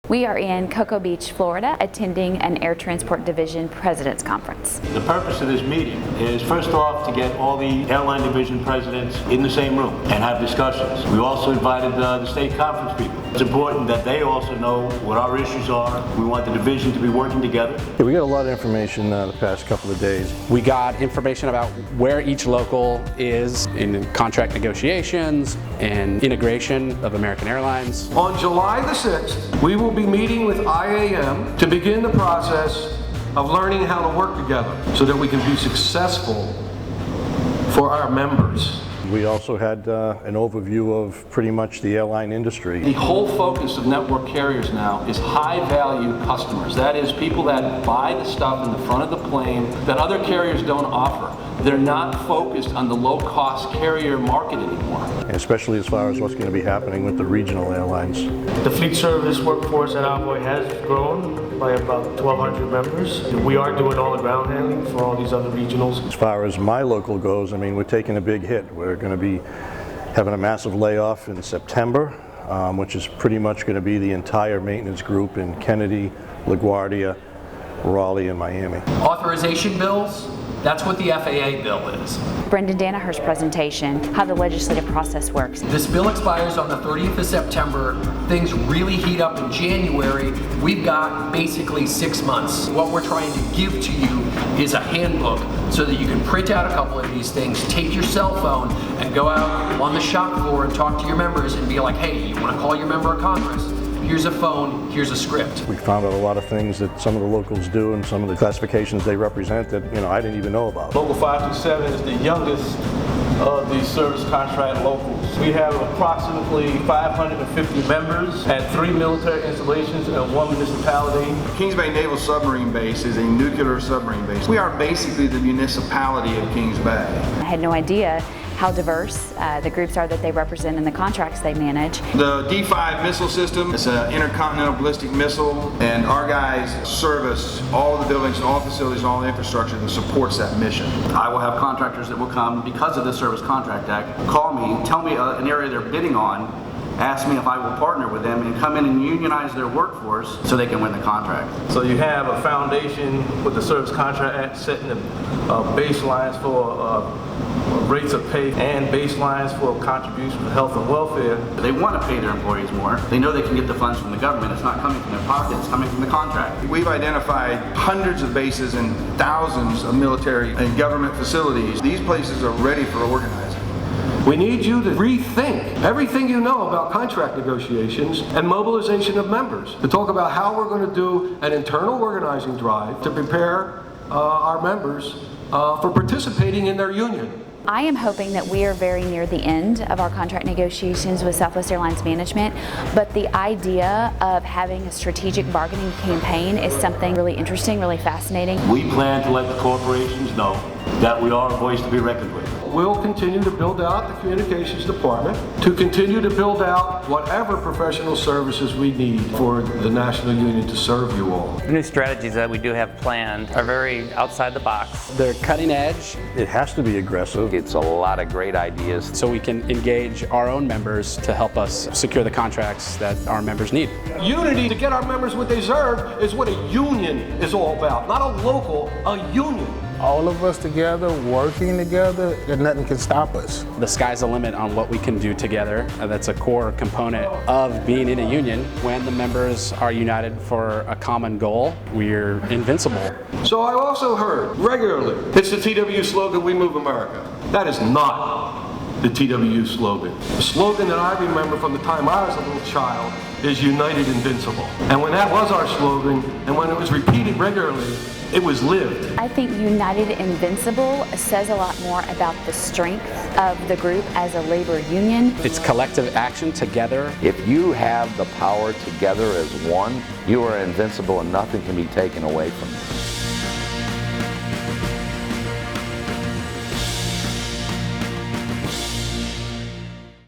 We are in Cocoa Beach, Florida, attending an Air Transport Division President's Conference. The purpose of this meeting is, first off, to get all the airline division presidents in the same room and have discussions. We also invited the state conference people. It's important that they also know what our issues are. We want the division to be working together. Yeah, we got a lot of information the past couple of days. We got information about where each local is in contract negotiations and integration of American Airlines. On July the 6th, we will be meeting with IAM to begin the process of learning how to work together so that we can be successful for our members. We also had an overview of pretty much the airline industry. The whole focus of network carriers now is high-value customers. That is, people that buy the stuff in the front of the plane that other carriers don't offer. They're not focused on the low-cost carrier market anymore. Especially as far as what's going to be happening with the regional airlines. The fleet service workforce at Envoy has grown by about 1,200 members. We are doing all the ground handling for all these other regionals. As far as my local goes, I mean, we're taking a big hit. We're going to be having a massive layoff in September, which is pretty much going to be the entire maintenance group in Kennedy, LaGuardia, Raleigh, and Miami. Authorization bills, that's what the FAA bill is. Brendan Danaher's presentation, how the legislative process works. This bill expires on the 30th of September. Things really heat up in January. We've got basically 6 months. What we're trying to give to you is a handbook so that you can print out a couple of these things, take your cell phone, and go out on the shop floor and talk to your members and be like, hey, you want to call your member of Congress? Here's a phone, here's a script. We found out a lot of things that some of the locals do and some of the classifications they represent that, I didn't even know about. Local 527 is the youngest of the service contract locals. We have approximately 550 members at 3 military installations and 1 municipality. Kings Bay Naval Submarine Base is a nuclear submarine base. We are basically the municipality of Kings Bay. I had no idea how diverse the groups are that they represent and the contracts they manage. The D5 missile system is an intercontinental ballistic missile, and our guys service all of the buildings, all facilities, all the infrastructure that supports that mission. I will have contractors that will come because of the Service Contract Act, call me, tell me an area they're bidding on, ask me if I will partner with them and come in and unionize their workforce so they can win the contract. So you have a foundation with the Service Contract Act setting the baselines for rates of pay and baselines for contributions for health and welfare. They want to pay their employees more. They know they can get the funds from the government. It's not coming from their pocket, it's coming from the contract. We've identified hundreds of bases and thousands of military and government facilities. These places are ready for organizing. We need you to rethink everything you know about contract negotiations and mobilization of members, to talk about how we're going to do an internal organizing drive to prepare our members for participating in their union. I am hoping that we are very near the end of our contract negotiations with Southwest Airlines management, but the idea of having a strategic bargaining campaign is something really interesting, really fascinating. We plan to let the corporations know that we are a voice to be reckoned with. We'll continue to build out the communications department, to continue to build out whatever professional services we need for the National Union to serve you all. The new strategies that we do have planned are very outside the box. They're cutting edge. It has to be aggressive. It's a lot of great ideas. So we can engage our own members to help us secure the contracts that our members need. Unity to get our members what they deserve is what a union is all about. Not a local, a union. All of us together, working together, and nothing can stop us. The sky's the limit on what we can do together. That's a core component of being in a union. When the members are united for a common goal, we're invincible. So I also heard regularly, it's the TWU slogan, "We Move America." That is not the TWU slogan. The slogan that I remember from the time I was a little child is United Invincible. And when that was our slogan, and when it was repeated regularly, it was lived. I think United Invincible says a lot more about the strength of the group as a labor union. It's collective action together. If you have the power together as one, you are invincible and nothing can be taken away from you.